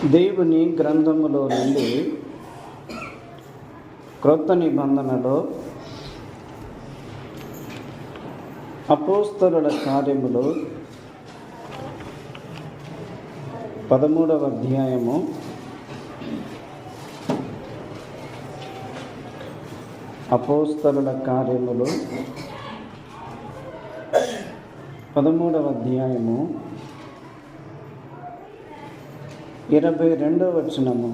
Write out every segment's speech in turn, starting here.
దేవుని గ్రంథములో నుండి క్రొత్త నిబంధనలో అపోస్తలుల కార్యములు 13వ అధ్యాయము 22వ వచనము.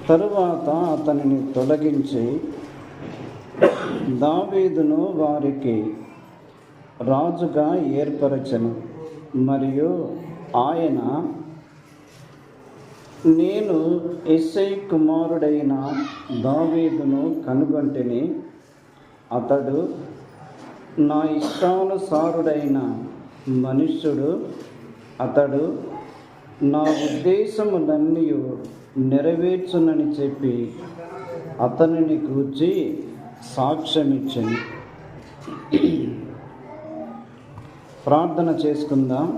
తరువాత అతనిని తొలగించి దావీదును వారికి రాజుగా ఏర్పరచెను. మరియు ఆయన, నేను యెష్షయి కుమారుడైన దావీదును కనుగొంటిని. అతడు నా ఇష్టానుసారుడైన మనుష్యుడు. అతడు నా ఉద్దేశములన్నీ నెరవేర్చునని చెప్పి అతనిని గూర్చి సాక్ష్యమిచ్చింది. ప్రార్థన చేసుకుందాం.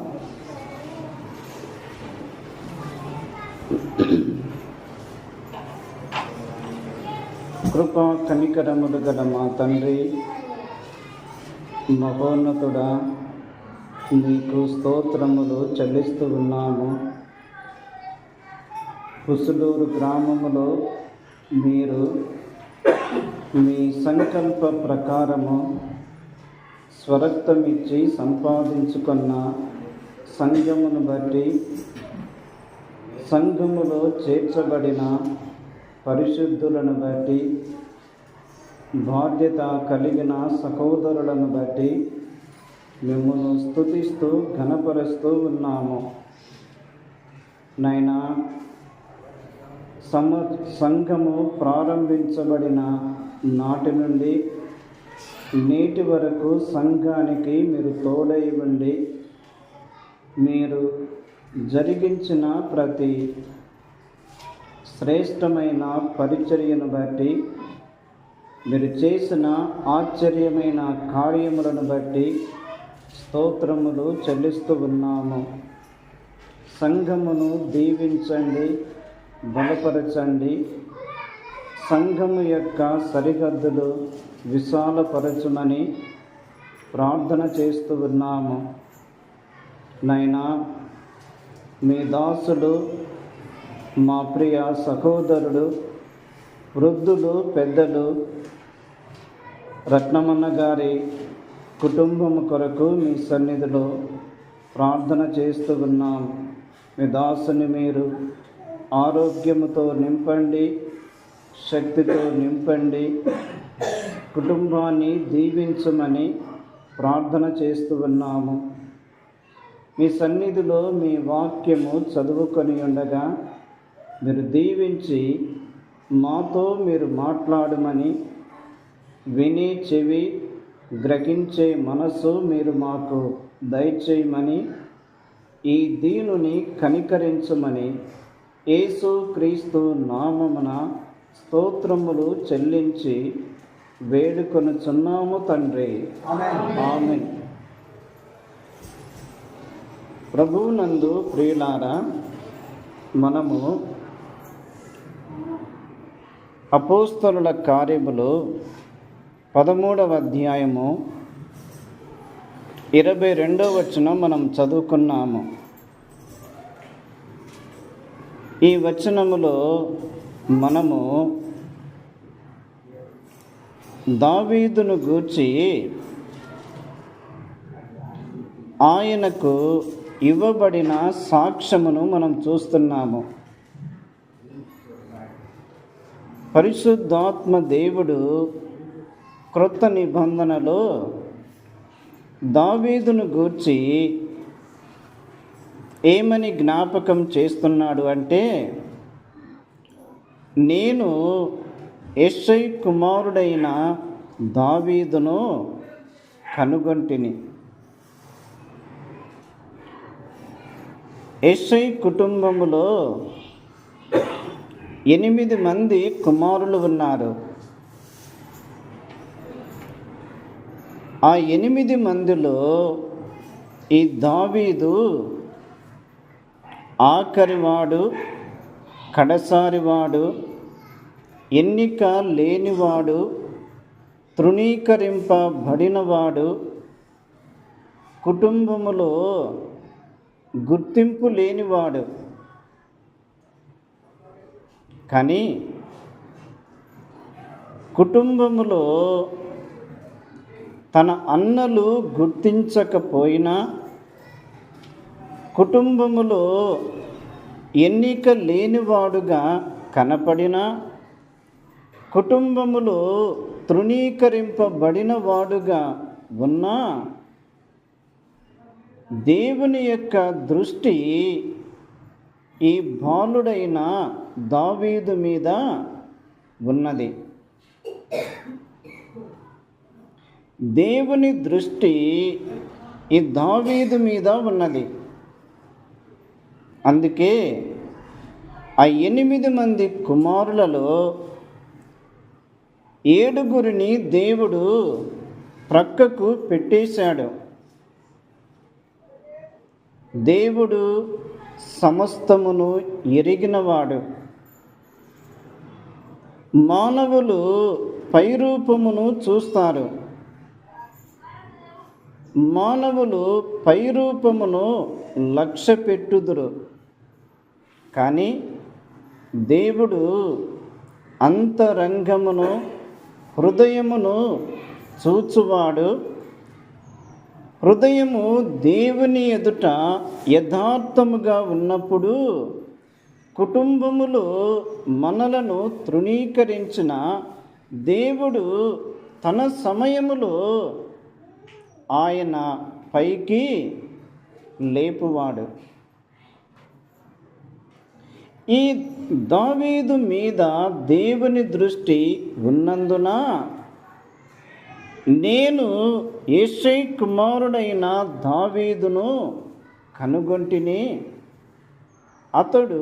కృపా కనికరములు గల మా తండ్రి, మహోన్నతుడా, నీకు స్తోత్రములు చెల్లిస్తూ ఉన్నాము. హుసులూరు గ్రామములో మీరు మీ సంకల్ప ప్రకారము స్వరక్తమిచ్చి సంపాదించుకున్న సంఘమును బట్టి, సంఘములో చేర్చబడిన పరిశుద్ధులను బట్టి, బాధ్యత కలిగిన సహోదరులను బట్టి మిమ్మల్ని స్తుతిస్తూ ఘనపరుస్తూ ఉన్నాము. నైనా, సంఘము ప్రారంభించబడిన నాటి నుండి నేటి వరకు సంఘానికి మీరు తోడై ఉండి, మీరు జరిగించిన ప్రతి శ్రేష్టమైన పరిచర్యను బట్టి, మీరు చేసిన ఆశ్చర్యమైన కార్యములను బట్టి స్తోత్రములు చెల్లిస్తూ ఉన్నాము. సంఘమును దీవించండి, బలపరచండి. సంఘము యొక్క సరిహద్దులు విశాలపరచుమని ప్రార్థన చేస్తూ ఉన్నాము. నైనా, మీ దాసుడు, మా ప్రియ సహోదరుడు, వృద్ధులు, పెద్దలు, రత్నమన్న గారి కుటుంబము కొరకు మీ సన్నిధిలో ప్రార్థన చేస్తూ ఉన్నాం. మీ దాసుని మీరు ఆరోగ్యముతో నింపండి, శక్తితో నింపండి, కుటుంబాన్ని దీవించమని ప్రార్థన చేస్తూ ఉన్నాము. మీ సన్నిధిలో మీ వాక్యము చదువుకొని ఉండగా మీరు దీవించి మాతో మీరు మాట్లాడమని, వినే చెవి, గ్రహించే మనసు మీరు మాకు దయచేయమని, ఈ దీనుని కనికరించమని యేసు క్రీస్తు నామమున స్తోత్రములు చెల్లించి వేడుకొనుచున్నాము తండ్రి. ఆమేన్. ప్రభువునందు ప్రియులారా, మనము అపోస్తలుల కార్యములు 13వ అధ్యాయము 22వ వచనం మనం చదువుకున్నాము. ఈ వచనములో మనము దావీదును గూర్చి ఆయనకు ఇవ్వబడిన సాక్ష్యమును మనం చూస్తున్నాము. పరిశుద్ధాత్మ దేవుడు క్రొత్త నిబంధనలో దావీదును గూర్చి ఏమని జ్ఞాపకం చేస్తున్నాడు అంటే, నేను యెష్షయి కుమారుడైన దావీదును కనుగొంటిని. యెష్షయి కుటుంబములో 8 మంది కుమారులు ఉన్నారు. ఆ 8 మందిలో ఈ దావీదు ఆఖరివాడు, కడసారివాడు, ఎన్నిక లేనివాడు, తృణీకరింపబడినవాడు, కుటుంబములో గుర్తింపు లేనివాడు. కానీ కుటుంబములో తన అన్నలు గుర్తించకపోయినా, కుటుంబములో ఎన్నిక లేనివాడుగా కనపడినా, కుటుంబములో తృణీకరింపబడిన వాడుగా ఉన్నా, దేవుని యొక్క దృష్టి ఈ బాలుడైన దావీదు మీద ఉన్నది. దేవుని దృష్టి ఈ దావీదు మీద ఉన్నది. అందుకే ఆ 8 మంది కుమారులలో 7 దేవుడు ప్రక్కకు పెట్టేశాడు. దేవుడు సమస్తమును ఎరిగినవాడు. మానవులు పైరూపమును చూస్తారు. మానవులు పైరూపమును లక్ష్య పెట్టుదురు. కానీ దేవుడు అంతరంగమును, హృదయమును చూచువాడు. హృదయము దేవుని ఎదుట యథార్థముగా ఉన్నప్పుడు కుటుంబములో మనలను తృణీకరించిన దేవుడు తన సమయములో ఆయన పైకి లేపువాడు. ఈ దావీదు మీద దేవుని దృష్టి ఉన్నందున నేను యెషై కుమారుడైన దావీదును కనుగొంటిని. అతడు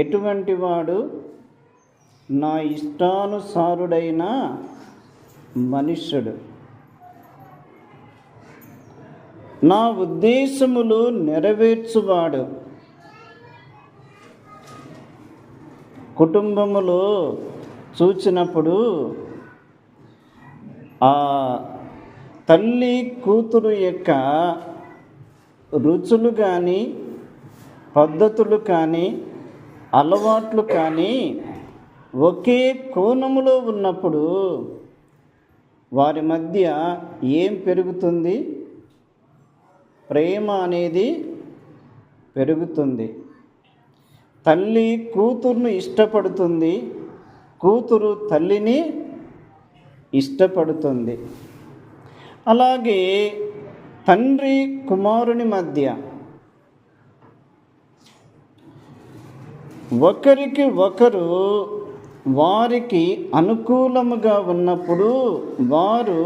ఎటువంటి వాడు? నా ఇష్టానుసారుడైన మనుష్యుడు. నా ఉద్దేశములు నెరవేర్చువాడు. కుటుంబములో చూచినప్పుడు ఆ తల్లి కూతురు యొక్క రుచులు కానీ, పద్ధతులు కానీ, అలవాట్లు కానీ ఒకే కోణములో ఉన్నప్పుడు వారి మధ్య ఏం పెరుగుతుంది? ప్రేమ అనేది పెరుగుతుంది. తల్లి కూతురును ఇష్టపడుతుంది, కూతురు తల్లిని ఇష్టపడుతుంది. అలాగే తండ్రి కుమారుని మధ్య ఒకరికి ఒకరు వారికి అనుకూలముగా ఉన్నప్పుడు వారు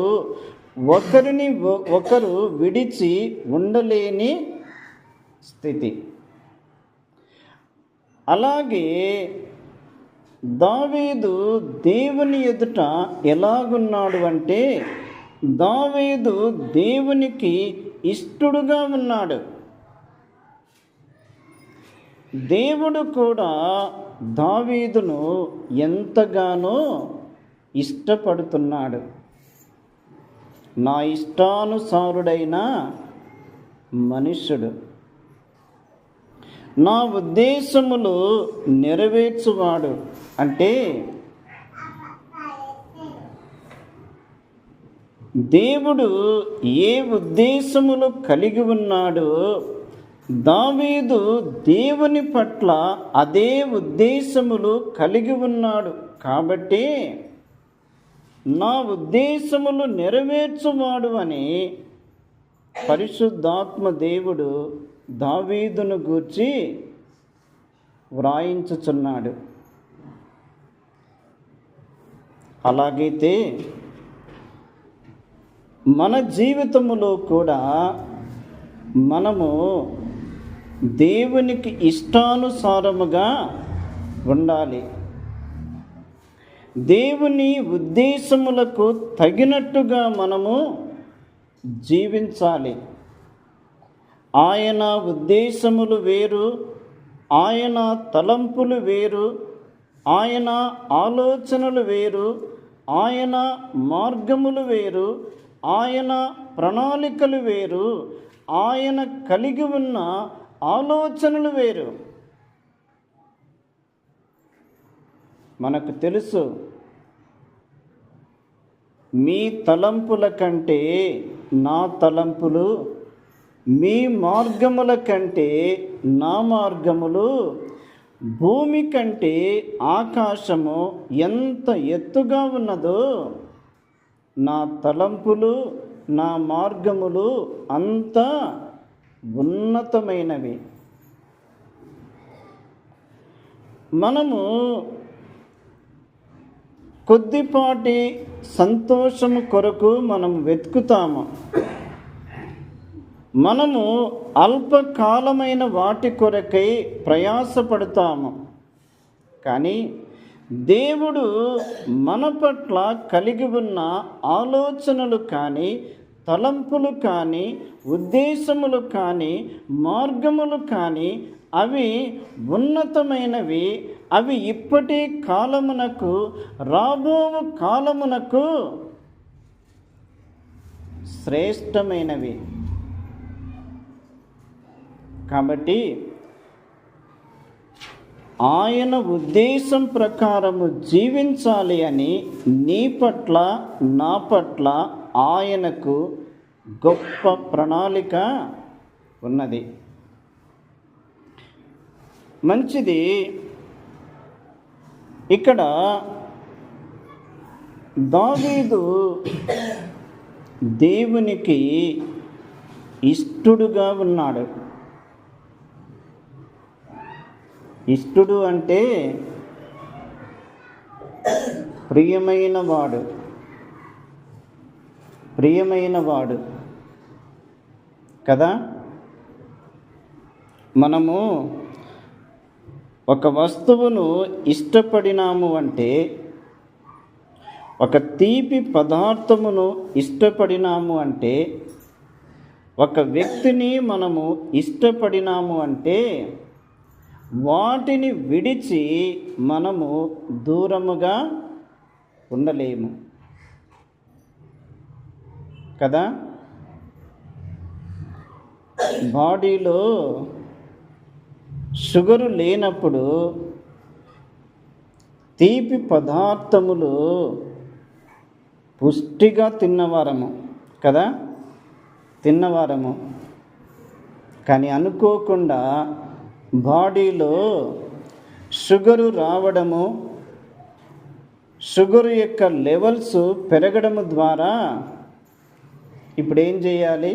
ఒకరిని ఒకరు విడిచి ఉండలేని స్థితి. అలాగే దావీదు దేవుని ఎదుట ఎలాగున్నాడు అంటే, దావీదు దేవునికి ఇష్టడుగా ఉన్నాడు. దేవుడు కూడా దావీదును ఎంతగానో ఇష్టపడుతున్నాడు. నా ఇష్టానుసారుడైన మనుష్యుడు, నా ఉద్దేశములు నెరవేర్చువాడు. అంటే దేవుడు ఏ ఉద్దేశములు కలిగి ఉన్నాడో దావీదు దేవుని పట్ల అదే ఉద్దేశములు కలిగి ఉన్నాడు. కాబట్టి నా ఉద్దేశములు నెరవేర్చువాడు అని పరిశుద్ధాత్మ దేవుడు దావీదును గూర్చి వ్రాయించుచున్నాడు. అలాగైతే మన జీవితములో కూడా మనము దేవునికి ఇష్టానుసారముగా ఉండాలి. దేవుని ఉద్దేశములకు తగినట్టుగా మనము జీవించాలి. ఆయన ఉద్దేశములు వేరు, ఆయన తలంపులు వేరు, ఆయన ఆలోచనలు వేరు, ఆయన మార్గములు వేరు, ఆయన ప్రణాళికలు వేరు, ఆయన కలిగి ఉన్న ఆలోచనలు వేరు. మనకు తెలుసు, మీ తలంపుల కంటే నా తలంపులు, మీ మార్గముల కంటే నా మార్గములు, భూమి కంటే ఆకాశము ఎంత ఎత్తుగా ఉన్నదో నా తలంపులు, నా మార్గములు అంత ఉన్నతమైనవి. మనము కొద్దిపాటి సంతోషము కొరకు మనం వెతుకుతాము. మనము అల్పకాలమైన వాటి కొరకై ప్రయాసపడతాము. కానీ దేవుడు మన పట్ల కలిగి ఉన్న ఆలోచనలు కానీ, తలంపులు కానీ, ఉద్దేశములు కానీ, మార్గములు కానీ అవి ఉన్నతమైనవి. అవి ఇప్పటి కాలమునకు, రాబో కాలమునకు శ్రేష్టమైనవి. కాబట్టి ఆయన ఉద్దేశం ప్రకారము జీవించాలి అని నీ పట్ల, నా పట్ల ఆయనకు గొప్ప ప్రణాళిక ఉన్నది. మంచిది. ఇక్కడ దావీదు దేవునికి ఇష్టుడుగా ఉన్నాడు. ఇష్టుడు అంటే ప్రియమైన వాడు కదా. మనము ఒక వస్తువును ఇష్టపడినాము అంటే, ఒక తీపి పదార్థమును ఇష్టపడినాము అంటే, ఒక వ్యక్తిని మనము ఇష్టపడినాము అంటే వాటిని విడిచి మనము దూరముగా ఉండలేము కదా. బాడీలో షుగరు లేనప్పుడు తీపి పదార్థములు పుష్టిగా తిన్నవారము కదా, తిన్నవారము. కానీ అనుకోకుండా బాడీలో షుగరు రావడము, షుగరు యొక్క లెవెల్స్ పెరగడము ద్వారా ఇప్పుడు ఏం చేయాలి?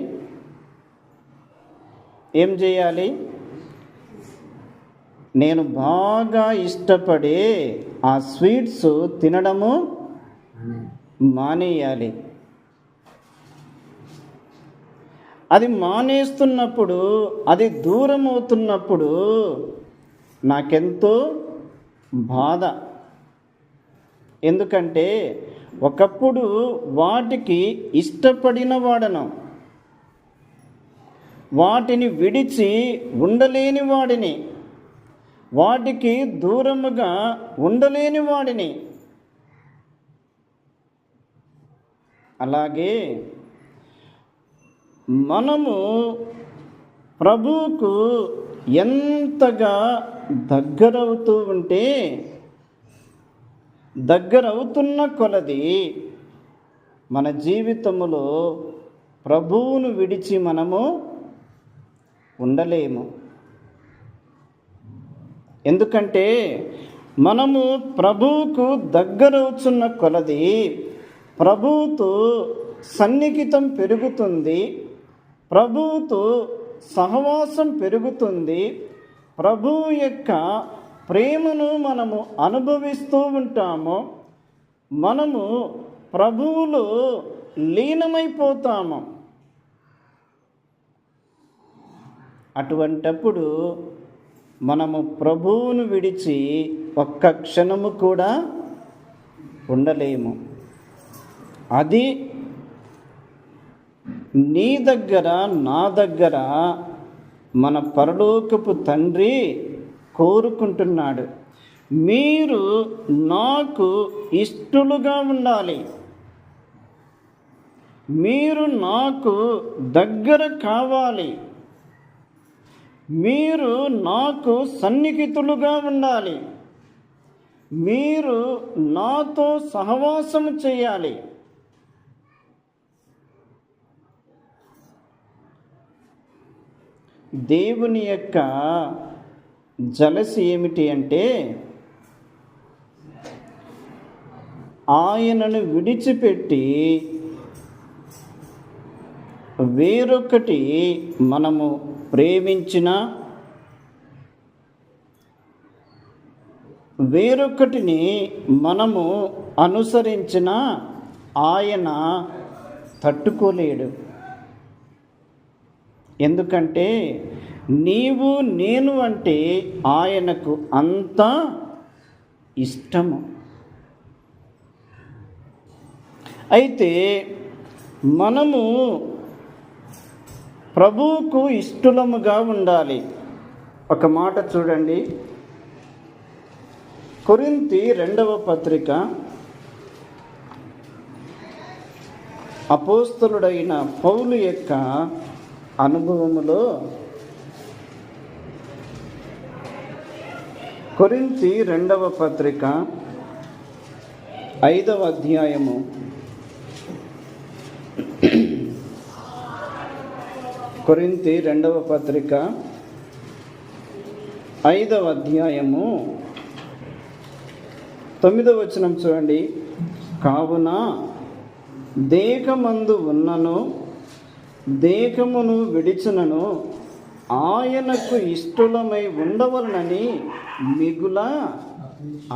నేను బాగా ఇష్టపడే ఆ స్వీట్స్ తినడము మానేయాలి. అది మానేస్తున్నప్పుడు, అది దూరం అవుతున్నప్పుడు నాకెంతో బాధ. ఎందుకంటే ఒకప్పుడు వాటికి ఇష్టపడిన వాడను, వాటిని విడిచి ఉండలేని వాడిని, వాటికి దూరముగా ఉండలేని వాడిని. అలాగే మనము ప్రభువుకు ఎంతగా దగ్గరవుతున్న కొలది మన జీవితములో ప్రభువును విడిచి మనము ఉండలేము. ఎందుకంటే మనము ప్రభువుకు దగ్గరవుతున్న కొలది ప్రభువుతో సన్నిహితం పెరుగుతుంది, ప్రభువుతో సహవాసం పెరుగుతుంది, ప్రభువు యొక్క ప్రేమను మనము అనుభవిస్తూ ఉంటాము. మనము ప్రభువులో లీనమైపోతాము. అటువంటప్పుడు మనము ప్రభువును విడిచి ఒక్క క్షణము కూడా ఉండలేము. అది నీ దగ్గర, నా దగ్గర మన పరలోకపు తండ్రి కోరుకుంటున్నాడు. మీరు నాకు ఇష్టలుగా ఉండాలి, మీరు నాకు దగ్గర కావాలి, మీరు నాకు సన్నిహితులుగా ఉండాలి, మీరు నాతో సహవాసం చేయాలి. దేవుని యొక్క జలసి ఏమిటి అంటే, ఆయనను విడిచిపెట్టి వేరొకటి మనము ప్రేమించిన, వేరొకటిని మనము అనుసరించిన ఆయన తట్టుకోలేడు. ఎందుకంటే నీవు నేను అంటే ఆయనకు అంత ఇష్టము. అయితే మనము ప్రభువుకు ఇష్టలముగా ఉండాలి. ఒక మాట చూడండి, కొరింథీ 2వ పత్రిక అపోస్తలుడైన పౌలు యొక్క అనుభవములో, కొరింథీ 2వ పత్రిక 5వ అధ్యాయము 5వ అధ్యాయము 9వ వచనం చూడండి. కావున దేహమందు ఉన్నను దేహమును విడిచినను ఆయనకు ఇష్టలమై ఉండవలనని మిగుల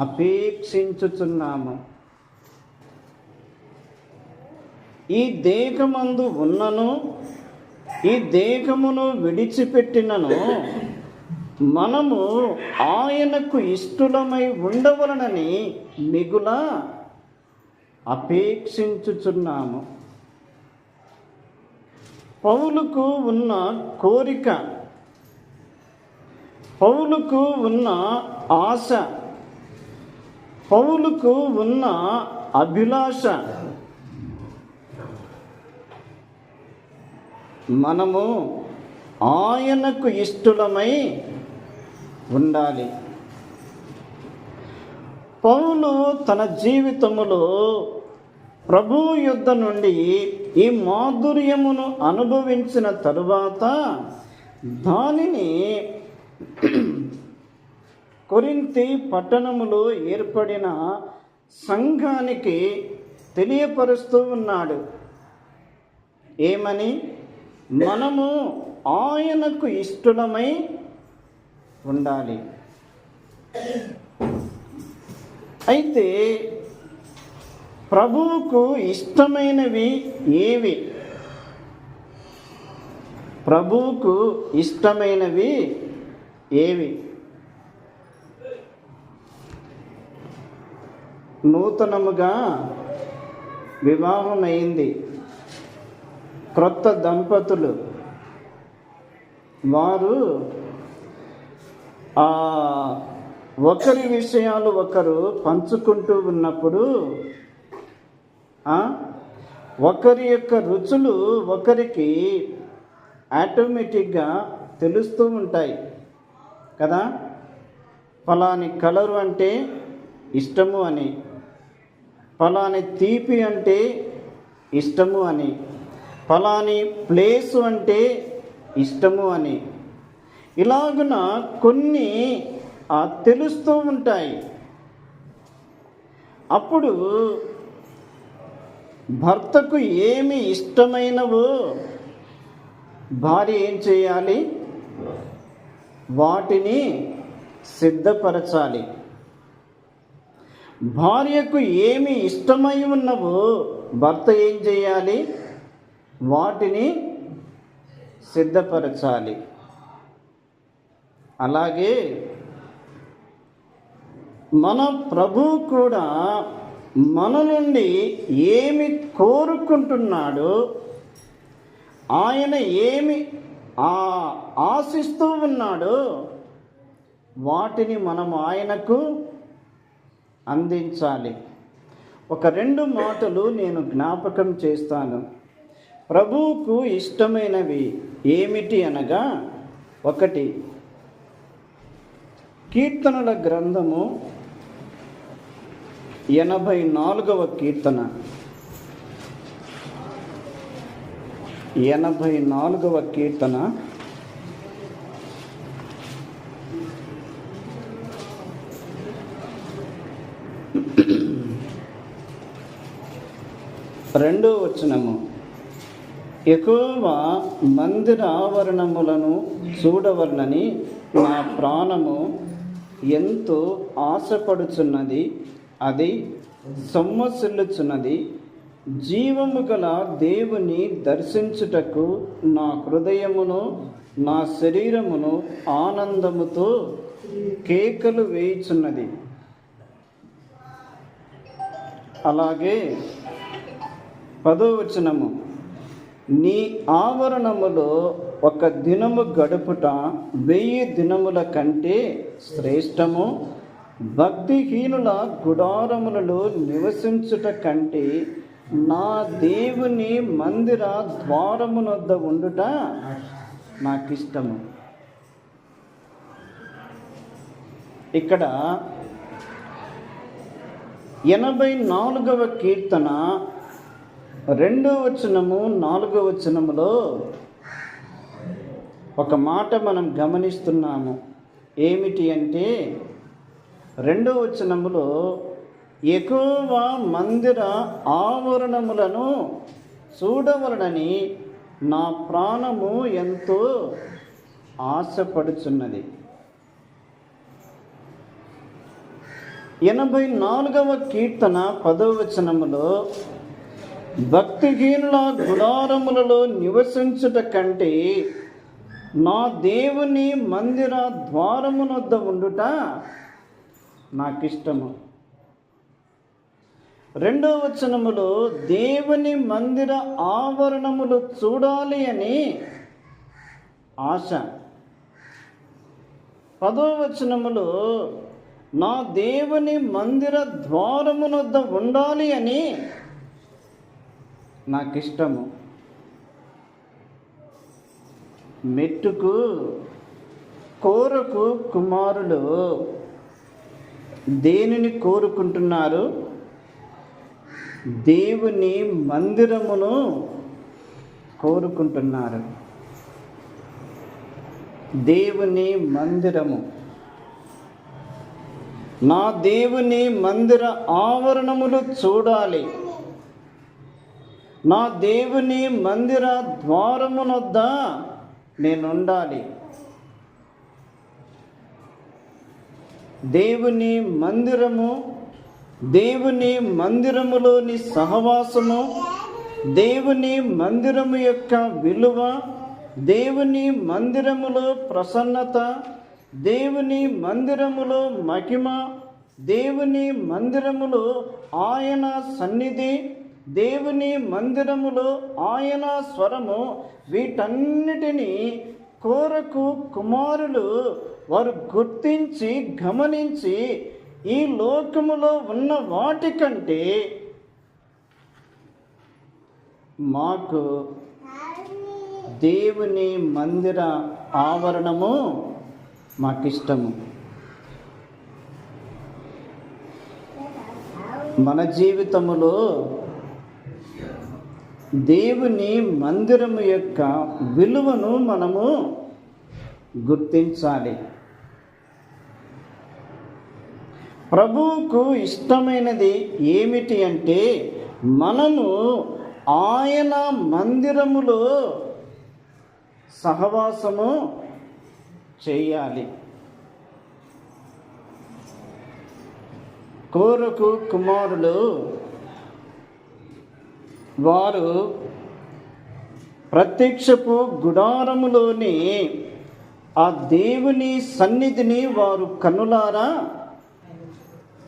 అపేక్షించుచున్నాము. ఈ దేహమందు ఉన్నను ఈ దేహమును విడిచిపెట్టినను మనము ఆయనకు ఇష్టలమై ఉండవలనని మిగుల అపేక్షించుచున్నాము. పౌలుకు ఉన్న కోరిక, పౌలుకు ఉన్న ఆశ, పౌలుకు ఉన్న అభిలాష, మనము ఆయనకు ఇష్టలమై ఉండాలి. పౌలు తన జీవితములో ప్రభువు యొద్ద నుండి ఈ మాధుర్యమును అనుభవించిన తరువాత దానిని కొరింథీ పట్టణములో ఏర్పడిన సంఘానికి తెలియపరుస్తూ ఉన్నాడు. ఏమని? మనము ఆయనకు ఇష్టలమై ఉండాలి. అయితే ప్రభువుకు ఇష్టమైనవి ఏవి? ప్రభువుకు ఇష్టమైనవి ఏవి? నూతనముగా వివాహమైంది, క్రొత్త దంపతులు, వారు ఒకరి విషయాలు ఒకరు పంచుకుంటూ ఉన్నప్పుడు ఒకరి యొక్క రుచులు ఒకరికి ఆటోమేటిక్గా తెలుస్తూ ఉంటాయి కదా. ఫలాని కలరు అంటే ఇష్టము అని, ఫలాని తీపి అంటే ఇష్టము అని, ఫలాని ప్లేసు అంటే ఇష్టము అని, ఇలాగున కొన్ని తెలుస్తూ ఉంటాయి. అప్పుడు భర్తకు ఏమి ఇష్టమైనవో భార్య ఏం చేయాలి? వాటిని సిద్ధపరచాలి. భార్యకు ఏమి ఇష్టమై ఉన్నవో భర్త ఏం చేయాలి? వాటిని సిద్ధపరచాలి. అలాగే మన ప్రభువు కూడా మన నుండి ఏమి కోరుకుంటున్నాడో, ఆయన ఏమి ఆశిస్తూ ఉన్నాడో వాటిని మనం ఆయనకు అందించాలి. ఒక 2 మాటలు నేను జ్ఞాపకం చేస్తాను. ప్రభువుకు ఇష్టమైనవి ఏమిటి అనగా, 1 కీర్తనల గ్రంథము 84వ కీర్తన. 84వ కీర్తన 2వ వచనము. యెహోవా మందిర ఆవరణములను చూడవలనని నా ప్రాణము ఎంతో ఆశపడుచున్నది, అది సొమ్మసిల్లుచున్నది. జీవము గల దేవుని దర్శించుటకు నా హృదయమును నా శరీరమును ఆనందముతో కేకలు వేయుచున్నది. అలాగే 10వ వచనము. నీ ఆవరణములో 1 దినము గడుపుట 1000 దినముల కంటే శ్రేష్టము. భక్తిహీనుల గుడారములలో నివసించుట కంటే నా దేవుని మందిర ద్వారమునొద్ద ఉండుట నాకిష్టము. ఇక్కడ 84వ కీర్తన 2వ వచనము 4వ వచనములో ఒక మాట మనం గమనిస్తున్నాము. ఏమిటి అంటే, 2వ వచనములో యెహోవా మందిర ఆవరణములను చూడవలనని నా ప్రాణము ఎంతో ఆశపడుచున్నది. 84వ కీర్తన 10వ వచనములో భక్తిహీనుల గుడారములలో నివసించుట కంటే నా దేవుని మందిర ద్వారమునొద్ద ఉండుట నాకిష్టము. 2వ వచనములో దేవుని మందిర ఆవరణములు చూడాలి అని ఆశ. 10వ వచనములో నా దేవుని మందిర ద్వారమునొద్ద ఉండాలి అని నాకిష్టము. మెట్టుకు కోరకు కుమారులు దేనిని కోరుకుంటున్నారు? దేవుని మందిరమును కోరుకుంటున్నారు. దేవుని మందిరము, నా దేవుని మందిర ఆవరణములు చూడాలి, నా దేవుని మందిర ద్వారమునొద్ద నేనుండాలి. దేవుని మందిరము, దేవుని మందిరములోని సహవాసము, దేవుని మందిరము యొక్క విలువ, దేవుని మందిరములో ప్రసన్నత, దేవుని మందిరములో మహిమ, దేవుని మందిరములో ఆయన సన్నిధి, దేవుని మందిరములో ఆయన స్వరము, వీటన్నిటినీ కోరకు కుమారులు వారు గుర్తించి గమనించి ఈ లోకములో ఉన్న వాటికంటే మాకు దేవుని మందిర ఆవరణము మాకిష్టము. మన జీవితములో దేవుని మందిరము యొక్క విలువను మనము గుర్తించాలి. ప్రభువుకు ఇష్టమైనది ఏమిటి అంటే, మనము ఆయన మందిరములో సహవాసము చేయాలి. కోరకు కుమారులు వారు ప్రత్యక్షపు గుడారములోని ఆ దేవుని సన్నిధిని వారు కన్నులారా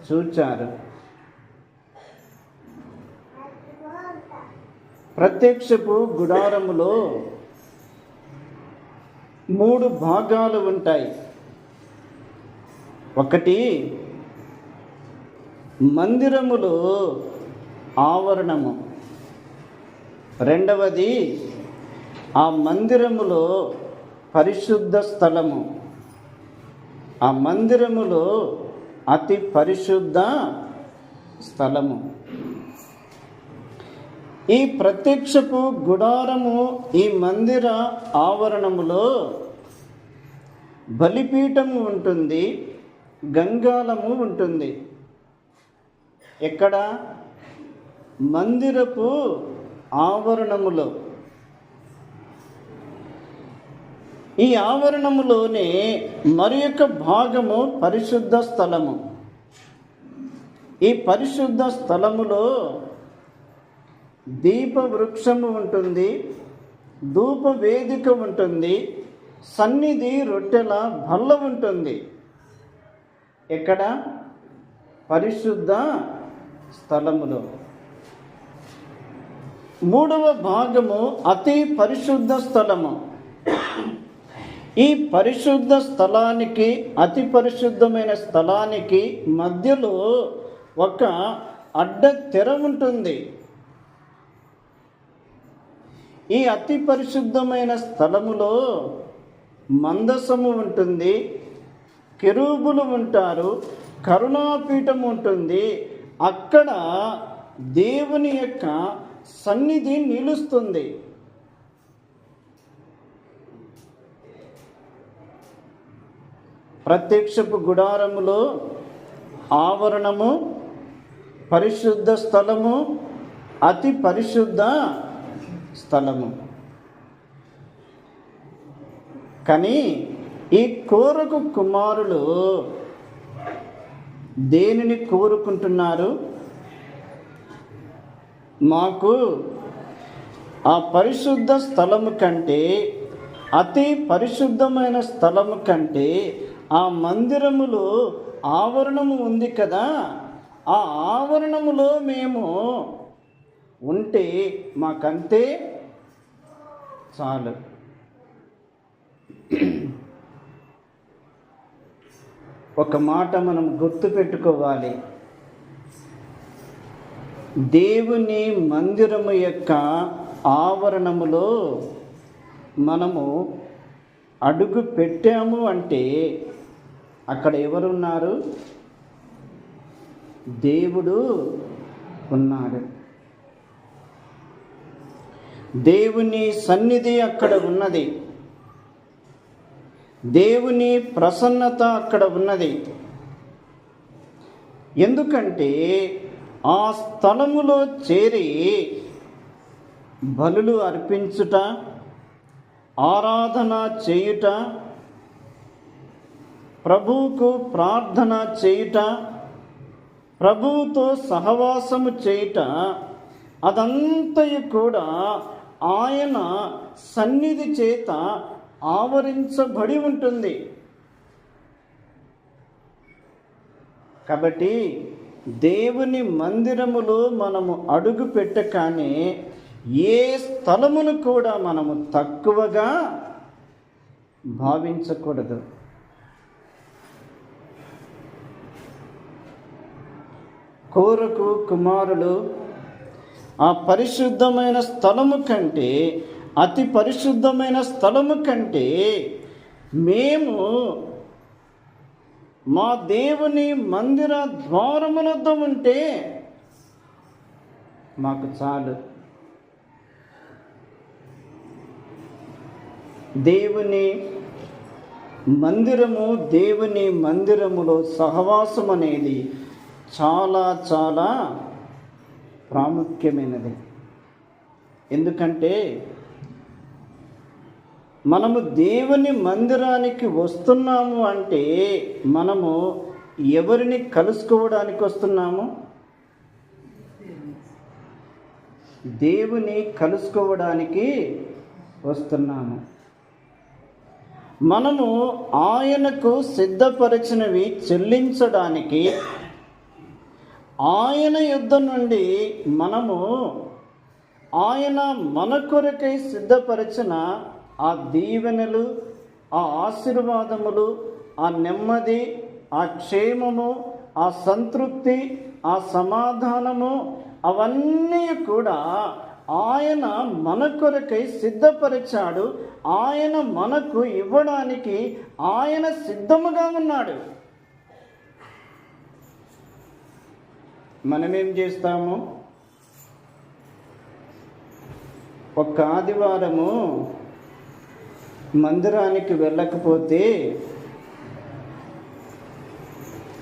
చూచారు. ప్రత్యక్షపు గుడారములో 3 భాగాలు ఉంటాయి. ఒకటి మందిరములో ఆవరణము, రెండవది ఆ మందిరములో పరిశుద్ధ స్థలము, ఆ మందిరములో అతి పరిశుద్ధ స్థలము. ఈ ప్రత్యక్షపు గుడారము, ఈ మందిర ఆవరణములో బలిపీఠము ఉంటుంది, గంగాళము ఉంటుంది. ఎక్కడ? మందిరపు ఆవరణములో. ఈ ఆవరణములోనే మరి యొక్క భాగము పరిశుద్ధ స్థలము. ఈ పరిశుద్ధ స్థలములో దీప వృక్షము ఉంటుంది, ధూప వేదిక ఉంటుంది, సన్నిధి రొట్టెల బల్ల ఉంటుంది. ఎక్కడ? పరిశుద్ధ స్థలములో. మూడవ భాగము అతి పరిశుద్ధ స్థలము. ఈ పరిశుద్ధ స్థలానికి, అతి పరిశుద్ధమైన స్థలానికి మధ్యలో ఒక అడ్డ తెర ఉంటుంది. ఈ అతి పరిశుద్ధమైన స్థలములో మందసము ఉంటుంది, కెరూబులు ఉంటారు, కరుణాపీఠం ఉంటుంది. అక్కడ దేవుని యొక్క సన్నిధి నిలుస్తుంది. ప్రత్యక్షపు గుడారములో ఆవరణము, పరిశుద్ధ స్థలము, అతి పరిశుద్ధ స్థలము. కానీ ఈ కోరకు కుమారులు దేనిని కోరుకుంటున్నారు? మాకు ఆ పరిశుద్ధ స్థలము కంటే, అతి పరిశుద్ధమైన స్థలము కంటే ఆ మందిరములో ఆవరణము ఉంది కదా, ఆ ఆవరణములో మేము ఉంటే మాకంతే చాలు. ఒక మాట మనం గుర్తుపెట్టుకోవాలి. దేవుని మందిరము యొక్క ఆవరణములో మనము అడుగు పెట్టాము అంటే అక్కడ ఎవరున్నారు? దేవుడు ఉన్నాడు. దేవుని సన్నిధి అక్కడ ఉన్నది, దేవుని ప్రసన్నత అక్కడ ఉన్నది. ఎందుకంటే ఆ స్థలములో చేరి బలులు అర్పించుట, ఆరాధన చేయుట, ప్రభువుకు ప్రార్థన చేయుట, ప్రభువుతో సహవాసము చేయుట, అదంతయు కూడా ఆయన సన్నిధి చేత ఆవరించబడి ఉంటుంది. కాబట్టి దేవుని మందిరములో మనము అడుగు పెట్టగానే ఏ స్థలమును కూడా మనము తక్కువగా భావించకూడదు. కోరకు కుమారులు ఆ పరిశుద్ధమైన స్థలము కంటే, అతి పరిశుద్ధమైన స్థలము కంటే మేము మా దేవుని మందిర ద్వారములొద్ద ఉంటే మాకు చాలు. దేవుని మందిరములో సహవాసం అనేది చాలా చాలా ప్రాముఖ్యమైనది. ఎందుకంటే మనము దేవుని మందిరానికి వస్తున్నాము అంటే మనము ఎవరిని కలుసుకోవడానికి వస్తున్నాము? దేవుని కలుసుకోవడానికి వస్తున్నాము. మనము ఆయనకు సిద్ధపరిచినవి చెల్లించడానికి, ఆయన యుద్ధ నుండి మనము ఆయన మన కొరకై సిద్ధపరిచిన ఆ దీవెనలు, ఆ ఆశీర్వాదములు, ఆ నెమ్మది, ఆ క్షేమము, ఆ సంతృప్తి, ఆ సమాధానము అవన్నీ కూడా ఆయన మన కొరకై సిద్ధపరిచాడు. ఆయన మనకు ఇవ్వడానికి ఆయన సిద్ధముగా ఉన్నాడు. మనమేం చేస్తాము? ఒక్క ఆదివారము మందిరానికి వెళ్ళకపోతే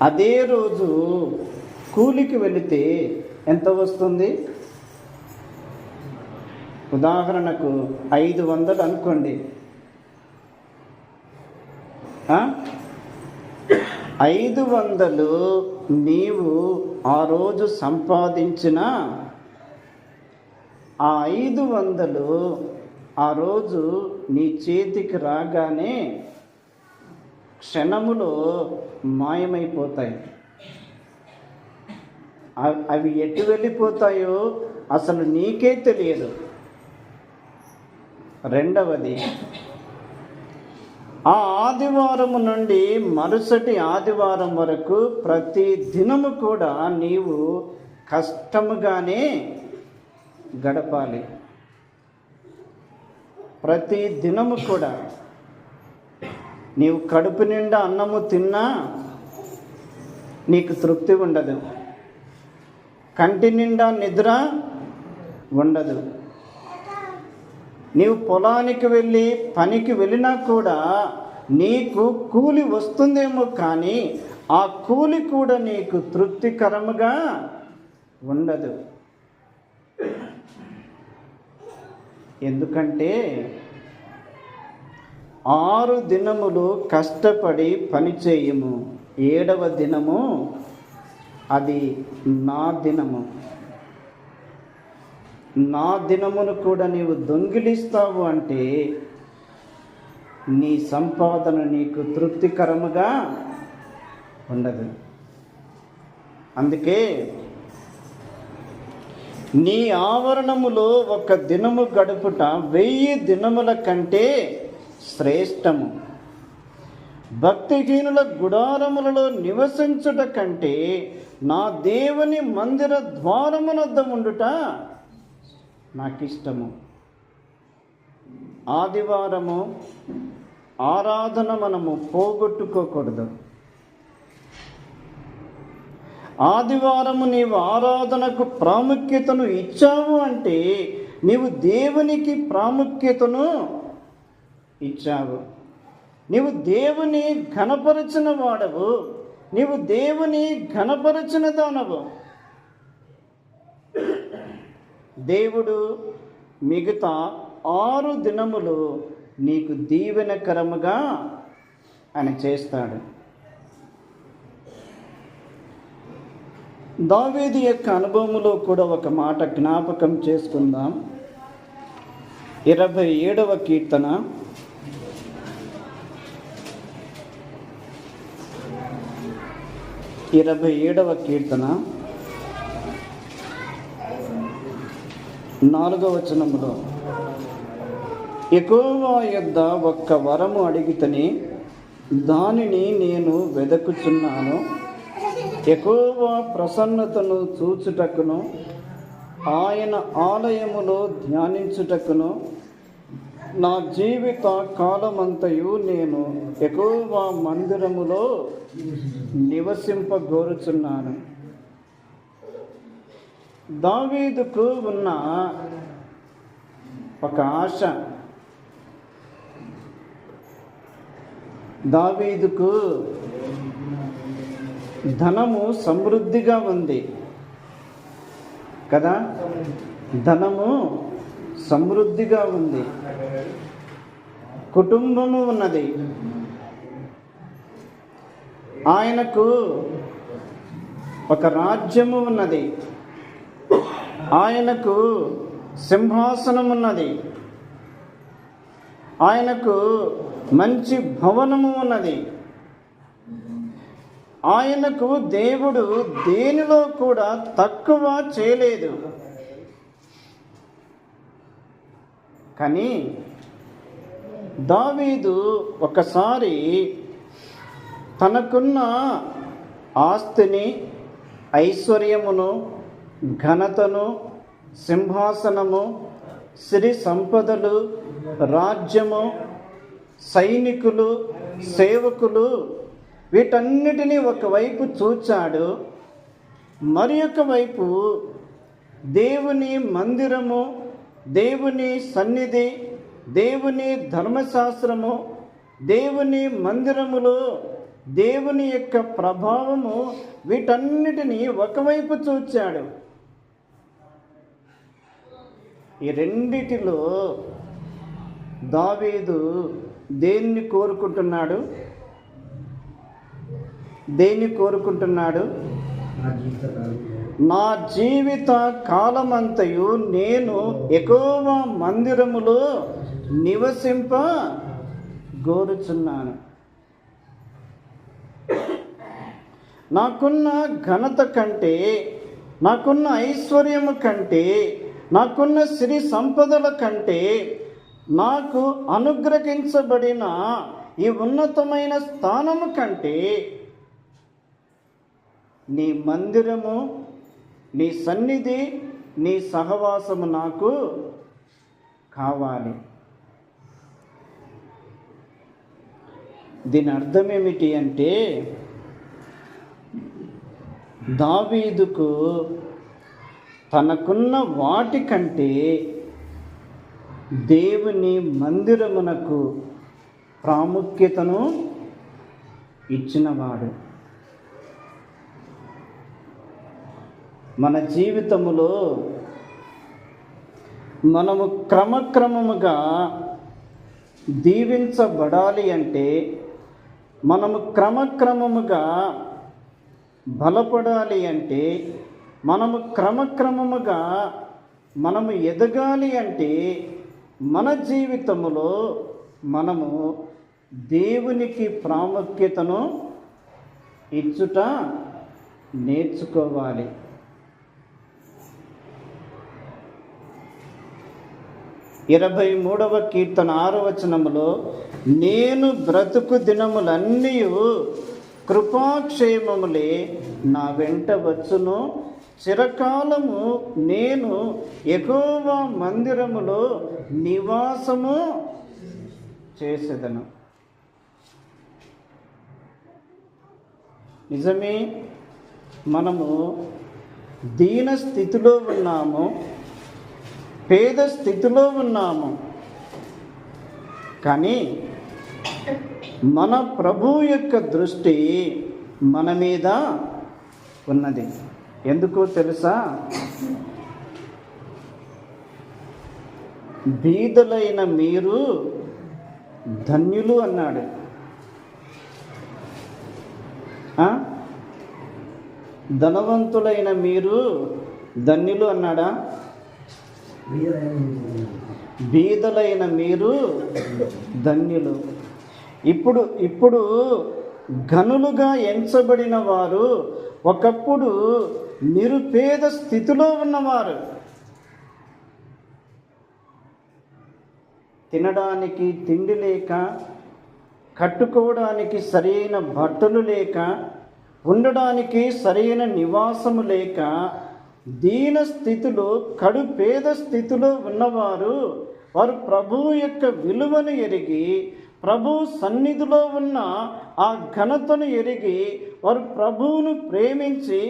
అదే రోజు కూలికి వెళితే ఎంత వస్తుంది? ఉదాహరణకు 500 అనుకోండి. 500 నీవు ఆ రోజు సంపాదించిన ఆ 500 ఆ రోజు నీ చేతికి రాగానే క్షణములో మాయమైపోతాయి. అవి ఎటు వెళ్ళిపోతాయో అసలు నీకే తెలియదు. రెండవది, ఆ ఆదివారం నుండి మరుసటి ఆదివారం వరకు ప్రతి దినము కూడా నీవు కష్టముగానే గడపాలి. ప్రతి దినము కూడా నీవు కడుపు నిండా అన్నము తిన్నా నీకు తృప్తి ఉండదు, కంటి నిండా నిద్ర ఉండదు. నీవు పొలానికి వెళ్ళి పనికి వెళ్ళినా కూడా నీకు కూలి వస్తుందేమో, కానీ ఆ కూలి కూడా నీకు తృప్తికరముగా ఉండదు. ఎందుకంటే 6 దినములు కష్టపడి పని చేయము, 7వ దినము అది నా దినము. నా దినమును కూడా నీవు దొంగిలిస్తావు అంటే నీ సంపాదన నీకు తృప్తికరముగా ఉండదు. అందుకే నీ ఆవరణములో 1 దినము గడుపుట 1000 దినముల కంటే శ్రేష్టము. భక్తిహీనుల గుడారములలో నివసించుట కంటే నా దేవుని మందిర ద్వారమునొద్ద ఉండుట నాకిష్టము. ఆదివారము ఆరాధన మనము పోగొట్టుకోకూడదు. ఆదివారము నీవు ఆరాధనకు ప్రాముఖ్యతను ఇచ్చావు అంటే నీవు దేవునికి ప్రాముఖ్యతను ఇచ్చావు. నీవు దేవుని ఘనపరచిన వాడవు, నీవు దేవుని ఘనపరచిన దానవు. దేవుడు మిగతా 6 దినములు నీకు దీవెనకరముగా ఆయన చేస్తాడు. దావీదు యొక్క అనుభవములో కూడా ఒక మాట జ్ఞాపకం చేసుకుందాం. 27వ కీర్తన 27వ కీర్తన 4వ వచనములో, యెహోవా యొద్ద 1 వరము అడిగితని దానిని నేను వెదకుచున్నాను. యెహోవా ప్రసన్నతను చూచుటకును ఆయన ఆలయములో ధ్యానించుటకును నా జీవిత కాలమంతయు నేను యెహోవా మందిరములో నివసింపగోరుచున్నాను. దావీదుకు ఉన్న ఒక ఆశ, దావీదుకు ధనము సమృద్ధిగా ఉంది కదా, ధనము సమృద్ధిగా ఉంది, కుటుంబము ఉన్నది, ఆయనకు ఒక రాజ్యము ఉన్నది, ఆయనకు సింహాసనం ఉన్నది, ఆయనకు మంచి భవనము ఉన్నది. ఆయనకు దేవుడు దేనిలో కూడా తక్కువ చేయలేదు. కానీ దావీదు ఒకసారి తనకున్న ఆస్తిని, ఐశ్వర్యమును, ఘనతను, సింహాసనము, సిరి సంపదలు, రాజ్యము, సైనికులు, సేవకులు, వీటన్నిటినీ ఒకవైపు చూచాడు. మరి ఒక వైపు దేవుని మందిరము, దేవుని సన్నిధి, దేవుని ధర్మశాస్త్రము, దేవుని మందిరములో దేవుని యొక్క ప్రభావము, వీటన్నిటినీ ఒకవైపు చూచాడు. ఈ రెండిటిలో దావీదు దేన్ని కోరుకుంటున్నాడు? నా జీవిత కాలమంతయు నేను యెహోవా మందిరములో నివసింప గోరుచున్నాను. నాకున్న ఘనత కంటే, నాకున్న ఐశ్వర్యము కంటే, నాకున్న సిరి సంపదల కంటే, నాకు అనుగ్రహించబడిన ఈ ఉన్నతమైన స్థానము కంటే నీ మందిరము, నీ సన్నిధి, నీ సహవాసము నాకు కావాలి. దీని అర్థం ఏమిటి అంటే, దావీదుకు తనకున్న వాటి కంటే దేవుని మందిరమునకు ప్రాముఖ్యతను ఇచ్చినవాడు. మన జీవితములో మనము క్రమక్రమముగా దీవించబడాలి అంటే, మనము క్రమక్రమముగా బలపడాలి అంటే, మనము క్రమక్రమముగా మనము ఎదగాలి అంటే, మన జీవితములో మనము దేవునికి ప్రాముఖ్యతను ఇచ్చుట నేర్చుకోవాలి. 23వ కీర్తన 6వ వచనములో, నేను బ్రతుకు దినములన్నీ కృపాక్షేమములే నా వెంట వచ్చును, చిరకాలము నేను యెహోవా మందిరములో నివాసము చేసేదను. నిజమే, మనము దీన స్థితిలో ఉన్నాము, పేద స్థితిలో ఉన్నాము. కానీ మన ప్రభు యొక్క దృష్టి మన మీద ఉన్నది. ఎందుకో తెలుసా? బీదలైన మీరు ధన్యులు అన్నాడు. ధనవంతులైన మీరు ధన్యులు అన్నాడా? బీదలైన మీరు ధన్యులు. ఇప్పుడు ఘనులుగా ఎంచబడిన వారు ఒకప్పుడు నిరుపేద స్థితిలో ఉన్నవారు. తినడానికి తిండి లేక, కట్టుకోవడానికి సరైన బట్టలు లేక, ఉండడానికి సరైన నివాసము లేక, దీన స్థితిలో, కడు పేద స్థితిలో ఉన్నవారు, వారు ప్రభువు యొక్క విలువను ఎరిగి, ప్రభు సన్నిధిలో ఉన్న ఆ ఘనతను ఎరిగి, వారు ప్రభువును ప్రేమించి,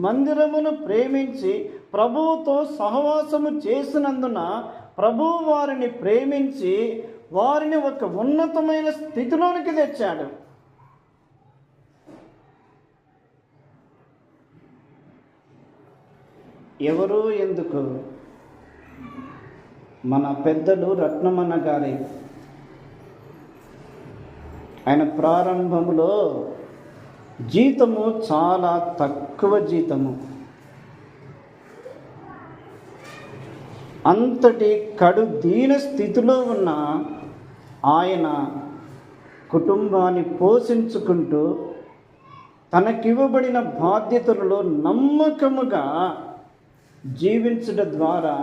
మందిరమును ప్రేమించి, ప్రభువుతో సహవాసము చేసినందున ప్రభువు వారిని ప్రేమించి వారిని ఒక ఉన్నతమైన స్థితిలోనికి తెచ్చాడు. ఎవరు, ఎందుకు? మన పెద్దలు రత్నమన్న గారి, ఆయన ప్రారంభంలో జీతము చాలా తక్కువ జీతము. అంతటి కడు దీన స్థితిలో ఉన్న ఆయన కుటుంబాన్ని పోషించుకుంటూ తనకివ్వబడిన బాధ్యతలలో నమ్మకముగా జీవించడం ద్వారా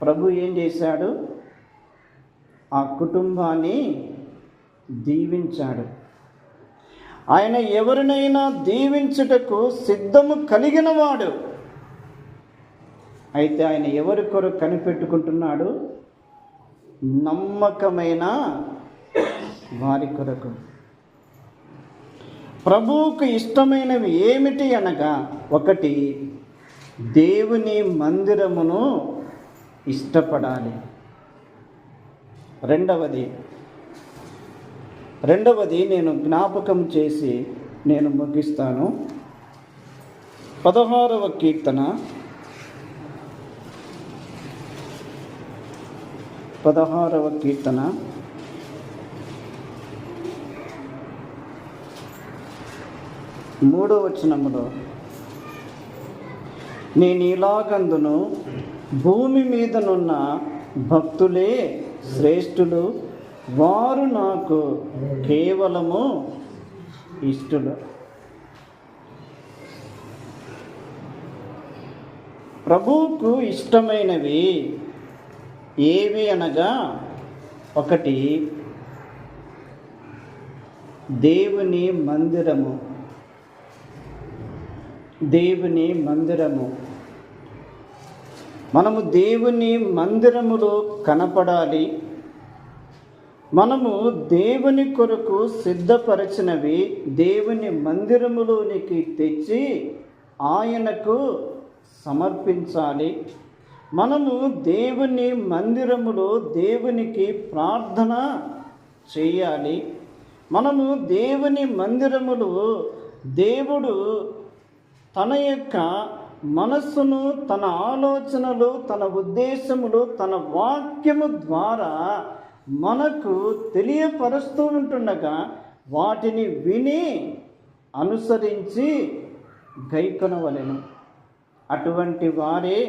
ప్రభు ఏం చేశాడు? ఆ కుటుంబాన్ని దీవించాడు. ఆయన ఎవరినైనా దీవించుటకు సిద్ధము కలిగినవాడు. అయితే ఆయన ఎవరి కొరకు కనిపెట్టుకుంటున్నాడు? నమ్మకమైన వారి కొరకు. ప్రభువుకు ఇష్టమైనవి ఏమిటి అనగా, ఒకటి, దేవుని మందిరమును ఇష్టపడాలి. రెండవది నేను జ్ఞాపకం చేసి నేను ముగిస్తాను. 16వ కీర్తన 3వ వచనములో, నేను ఇలాగందును, భూమి మీదనున్న భక్తులే శ్రేష్ఠులు, వారు నాకు కేవలము ఇష్టలు. ప్రభువుకు ఇష్టమైనవి ఏవి అనగా, ఒకటి, దేవుని మందిరము. మనము దేవుని మందిరములో కనపడాలి. మనము దేవుని కొరకు సిద్ధపరచినవి దేవుని మందిరములోనికి తెచ్చి ఆయనకు సమర్పించాలి. మనము దేవుని మందిరములో దేవునికి ప్రార్థన చేయాలి. మనము దేవుని మందిరములో దేవుడు తన యొక్క మనస్సును, తన ఆలోచనలు, తన ఉద్దేశములు, తన వాక్యము ద్వారా మనకు తెలియపరుస్తూ ఉంటుండగా వాటిని విని అనుసరించి గైకొనవలెను. అటువంటి వారే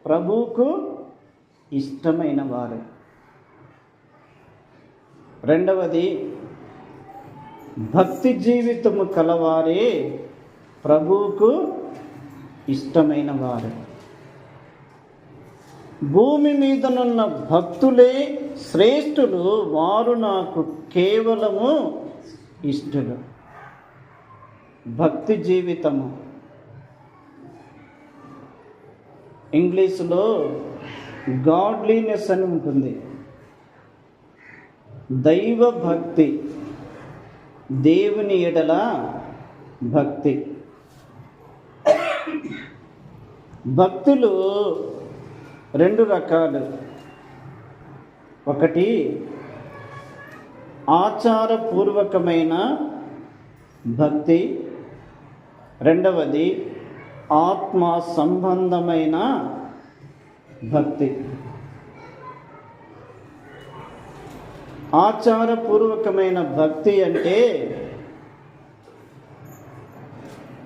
ప్రభువుకు ఇష్టమైన వారు. రెండవది, భక్తి జీవితము కలవారే ప్రభువుకు ఇష్టమైన వారు. భూమి మీదనున్న భక్తులే శ్రేష్ఠులు, వారు నాకు కేవలము ఇష్టలు. భక్తి జీవితము ఇంగ్లీషులో గాడ్లీనెస్ అని ఉంటుంది. దైవ భక్తి, దేవుని ఎడల భక్తి. భక్తులు రెండు రకాలు. ఒకటి, ఆచారపూర్వకమైన భక్తి. రెండవది, ఆత్మ సంబంధమైన భక్తి. ఆచారపూర్వకమైన భక్తి అంటే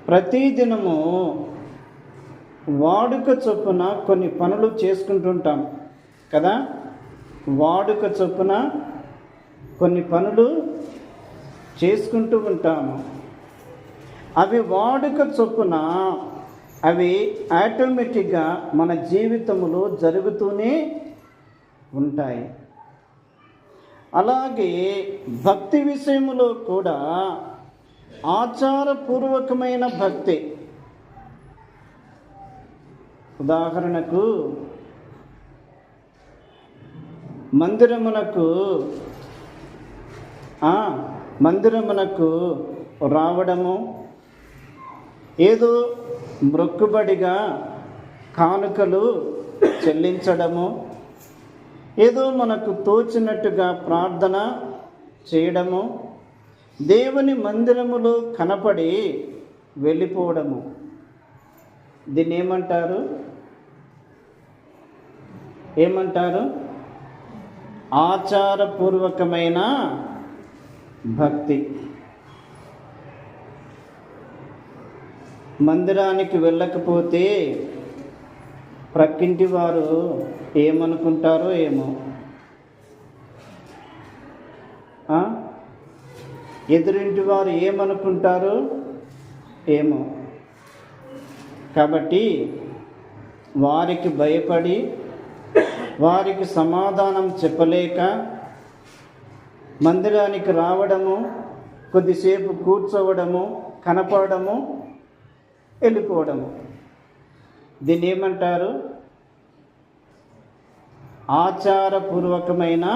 ప్రతిదినము వాడుక చొప్పున కొన్ని పనులు చేసుకుంటుంటాం కదా. వాడుక చొప్పున కొన్ని పనులు చేసుకుంటూ ఉంటాము. అవి వాడుక చొప్పున అవి ఆటోమేటిక్గా మన జీవితంలో జరుగుతూనే ఉంటాయి. అలాగే భక్తి విషయంలో కూడా ఆచారపూర్వకమైన భక్తి. ఉదాహరణకు, మందిరమునకు రావడము, ఏదో మొక్కుబడిగా కానుకలు చెల్లించడము, ఏదో మనకు తోచినట్టుగా ప్రార్థన చేయడము, దేవుని మందిరములో కనపడి వెళ్ళిపోవడము. దీన్ని ఏమంటారు? ఆచారపూర్వకమైన భక్తి. మందిరానికి వెళ్ళకపోతే ప్రక్కింటి వారు ఏమనుకుంటారో ఏమో, ఎదురింటి వారు ఏమనుకుంటారో ఏమో. కాబట్టి వారికి భయపడి, వారికి సమాధానం చెప్పలేక మందిరానికి రావడము కొద్దిసేపు కూర్చోవడము, కనపడము, వెళ్ళిపోవడము. దీన్ని ఏమంటారు? ఆచారపూర్వకమైన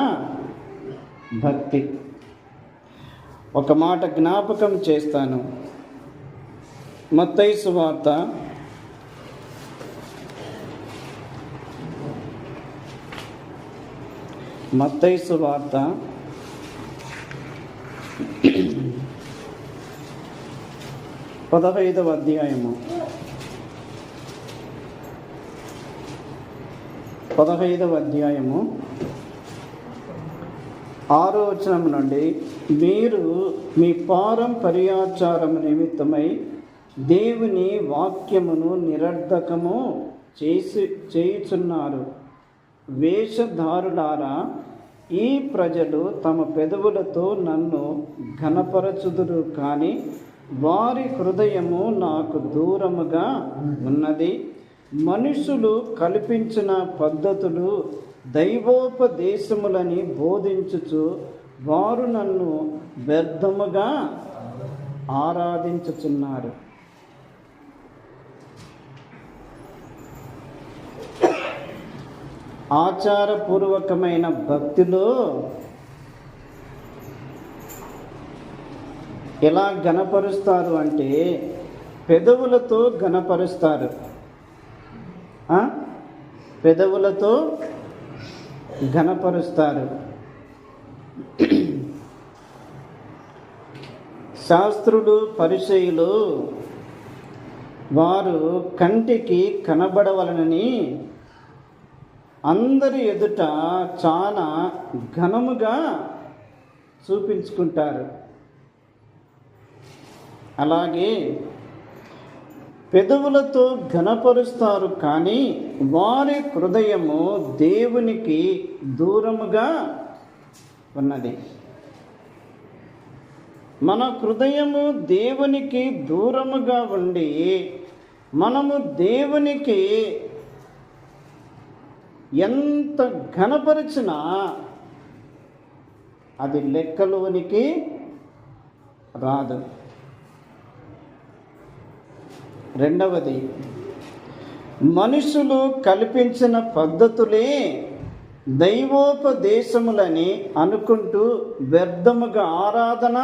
భక్తి. ఒక మాట జ్ఞాపకం చేస్తాను. మత్తయి సువార్త 15వ అధ్యాయము 6వ వచనం నుండి, మీరు మీ పారంపర్యాచారము నిమిత్తమై దేవుని వాక్యమును నిరర్ధకము చేయుచున్నారు. వేషధారులారా, ఈ ప్రజలు తమ పెదవులతో నన్ను ఘనపరచుదురు, కానీ వారి హృదయము నాకు దూరముగా ఉన్నది. మనుషులు కల్పించిన పద్ధతులు దైవోపదేశములని బోధించుచు వారు నన్ను వ్యర్థముగా ఆరాధించుచున్నారు. ఆచారపూర్వకమైన భక్తిలో ఎలా ఘనపరుస్తారు అంటే పెదవులతో ఘనపరుస్తారు. పెదవులతో ఘనపరుస్తారు. శాస్త్రులు, పరిసయ్యులు వారు కంటికి కనబడవలనని అందరి ఎదుట చాలా ఘనముగా చూపించుకుంటారు. అలాగే పెదవులతో ఘనపరుస్తారు, కానీ వారి హృదయము దేవునికి దూరముగా ఉన్నది. మన హృదయము దేవునికి దూరముగా ఉండి మనము దేవునికి ఎంత ఘనపరిచినా అది లెక్కలోనికి రాదు. రెండవది, మనుషులు కల్పించిన పద్ధతులే దైవోపదేశములని అనుకుంటూ వ్యర్థముగా ఆరాధన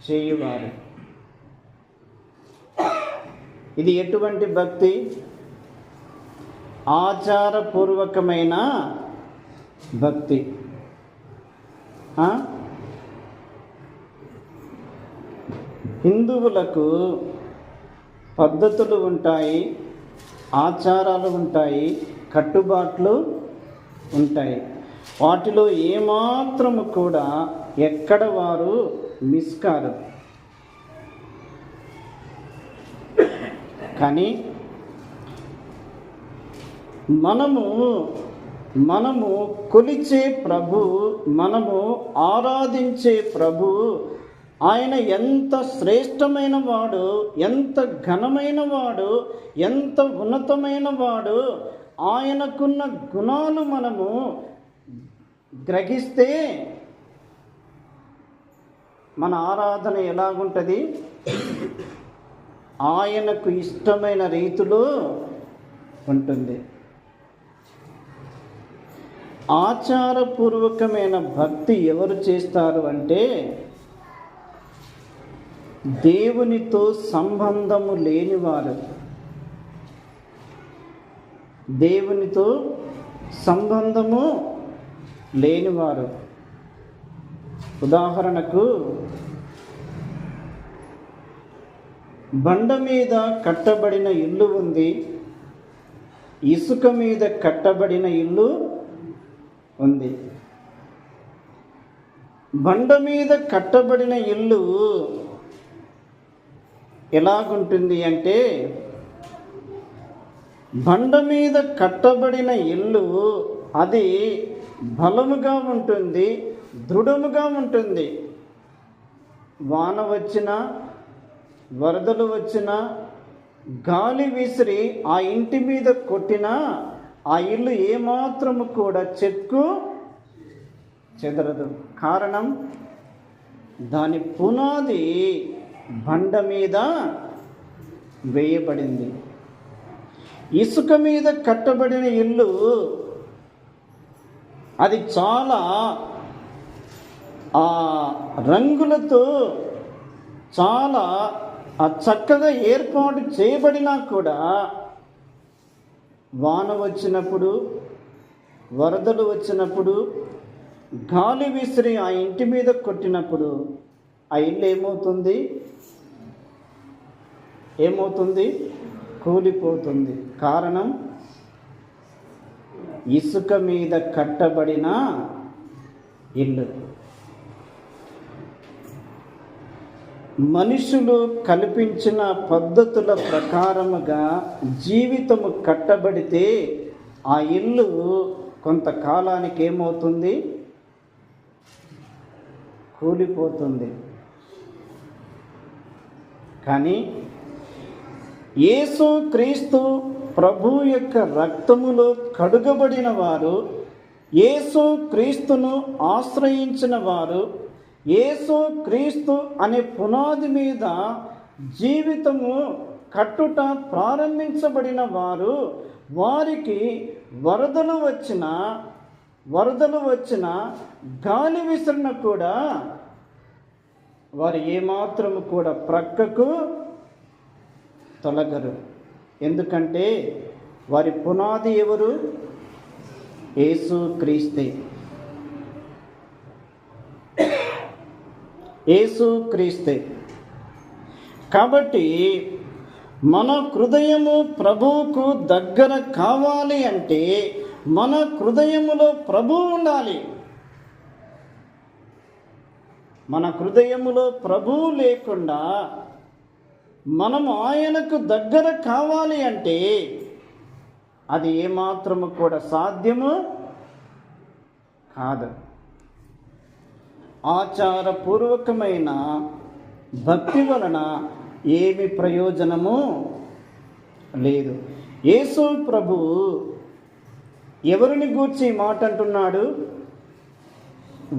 చేయువారు. ఇది ఎటువంటి భక్తి? ఆచారపూర్వకమైన భక్తి. హిందువులకు పద్ధతులు ఉంటాయి, ఆచారాలు ఉంటాయి, కట్టుబాట్లు ఉంటాయి. వాటిలో ఏమాత్రము కూడా ఎక్కడ వారు మిస్ కారు. కానీ మనము కొలిచే ప్రభు, మనము ఆరాధించే ప్రభు, ఆయన ఎంత శ్రేష్టమైన వాడు, ఎంత ఘనమైన వాడు, ఎంత ఉన్నతమైన వాడు, ఆయనకున్న గుణాలు మనము గ్రహిస్తే మన ఆరాధన ఎలాగుంటుంది? ఆయనకు ఇష్టమైన రీతిలో ఉంటుంది. ఆచారపూర్వకమైన భక్తి ఎవరు చేస్తారు అంటే దేవునితో సంబంధము లేనివారు. దేవునితో సంబంధము లేనివారు. ఉదాహరణకు, బండ మీద కట్టబడిన ఇల్లు ఉంది, ఇసుక మీద కట్టబడిన ఇల్లు ఉంది. బండ మీద కట్టబడిన ఇల్లు ఎలాగుంటుంది అంటే, బండ మీద కట్టబడిన ఇల్లు అది బలముగా ఉంటుంది, దృఢముగా ఉంటుంది. వాన వచ్చినా, వరదలు వచ్చినా, గాలి విసిరి ఆ ఇంటి మీద కొట్టినా ఆ ఇల్లు ఏమాత్రము కూడా చెక్కు చెదరదు. కారణం దాని పునాది బండ మీద వేయబడింది. ఇసుక మీద కట్టబడిన ఇల్లు అది చాలా రంగులతో చాలా చక్కగా ఏర్పాటు చేయబడినా కూడా వాన వచ్చినప్పుడు, వరదలు వచ్చినప్పుడు, గాలి విసిరి ఆ ఇంటి మీద కొట్టినప్పుడు ఆ ఇల్లు ఏమవుతుంది? కూలిపోతుంది. కారణం, ఇసుక మీద కట్టబడిన ఇల్లు. మనుషులు కల్పించిన పద్ధతుల ప్రకారముగా జీవితము కట్టబడితే ఆ ఇల్లు కొంతకాలానికి ఏమవుతుంది? కూలిపోతుంది. కానీ యేసు క్రీస్తు ప్రభు యొక్క రక్తములో కడుగబడిన వారు, యేసు క్రీస్తును ఆశ్రయించిన వారు, యేసు క్రీస్తు అనే పునాది మీద జీవితము కట్టుట ప్రారంభించబడిన వారు, వారికి వరదలు వచ్చిన గాలి విసరణ కూడా వారు ఏమాత్రము కూడా ప్రక్కకు తొలగరు. ఎందుకంటే వారి పునాది ఎవరు? యేసు క్రీస్తే. యేసు క్రీస్తే. కాబట్టి మన హృదయము ప్రభువుకు దగ్గర కావాలి అంటే మన హృదయములో ప్రభువు ఉండాలి. మన హృదయములో ప్రభువు లేకుండా మనము ఆయనకు దగ్గర కావాలి అంటే అది ఏమాత్రము కూడా సాధ్యము కాదు. ఆచారపూర్వకమైన భక్తి వలన ఏమి ప్రయోజనము లేదు. యేసు ప్రభు ఎవరిని గూర్చి మాట అంటున్నాడు?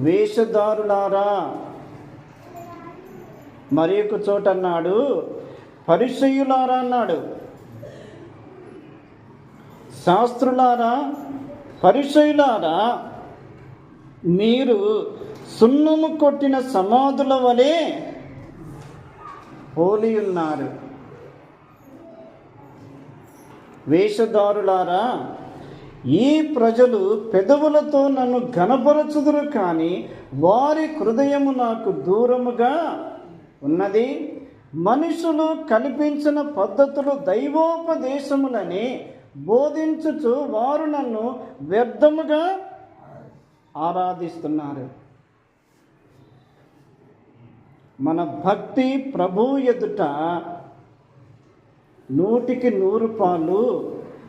వేషధారులారా. మరి ఒక చోట అన్నాడు పరిసయ్యులారా అన్నాడు. శాస్త్రులారా, పరిసయ్యులారా, మీరు సున్నము కొట్టిన సమాధుల వలె పోలి ఉన్నారు. వేషధారులారా, ఈ ప్రజలు పెదవులతో నన్ను ఘనపరచుదురు, కానీ వారి హృదయము నాకు దూరముగా ఉన్నది. మనుషులు కల్పించిన పద్ధతులు దైవోపదేశములని బోధించుచు వారు నన్ను వ్యర్థముగా ఆరాధిస్తున్నారు. మన భక్తి ప్రభు ఎదుట 100%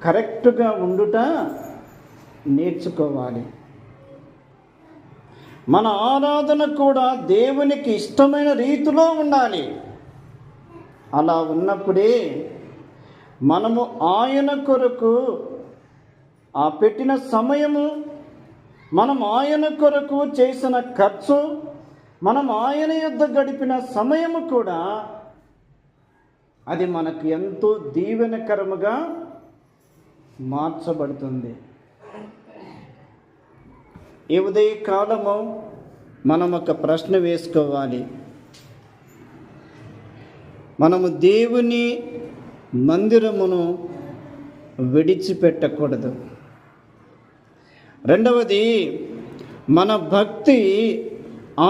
కరెక్ట్గా ఉండుట నేర్చుకోవాలి. మన ఆరాధన కూడా దేవునికి ఇష్టమైన రీతిలో ఉండాలి. అలా ఉన్నప్పుడే మనము ఆయన కొరకు పెట్టిన సమయము, మనం ఆయన కొరకు చేసిన ఖర్చు, మనం ఆయన యొద్ద గడిపిన సమయము కూడా అది మనకు ఎంతో దీవెనకరముగా మార్చబడుతుంది. ఈ ఉదయ కాలము మనం ఒక ప్రశ్న వేసుకోవాలి. మనము దేవుని మందిరమును విడిచిపెట్టకూడదు. రెండవది, మన భక్తి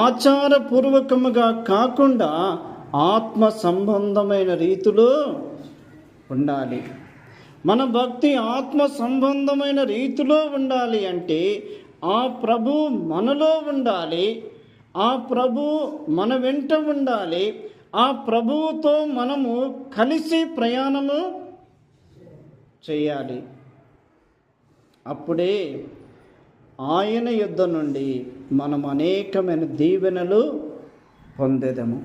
ఆచారపూర్వకముగా కాకుండా ఆత్మ సంబంధమైన రీతిలో ఉండాలి. మన భక్తి ఆత్మ సంబంధమైన రీతిలో ఉండాలి అంటే ఆ ప్రభు మనలో ఉండాలి, ఆ ప్రభు మన వెంట ఉండాలి, ఆ ప్రభువుతో మనము కలిసి ప్రయాణము చేయాలి. అప్పుడే ఆయన యుద్ధ నుండి మనం అనేకమైన దీవెనలు పొందేదము.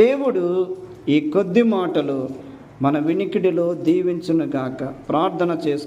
దేవుడు ఈ కొద్ది మాటలు మన వినికిడిలో దీవించునుగాక. ప్రార్థన చేస్తూ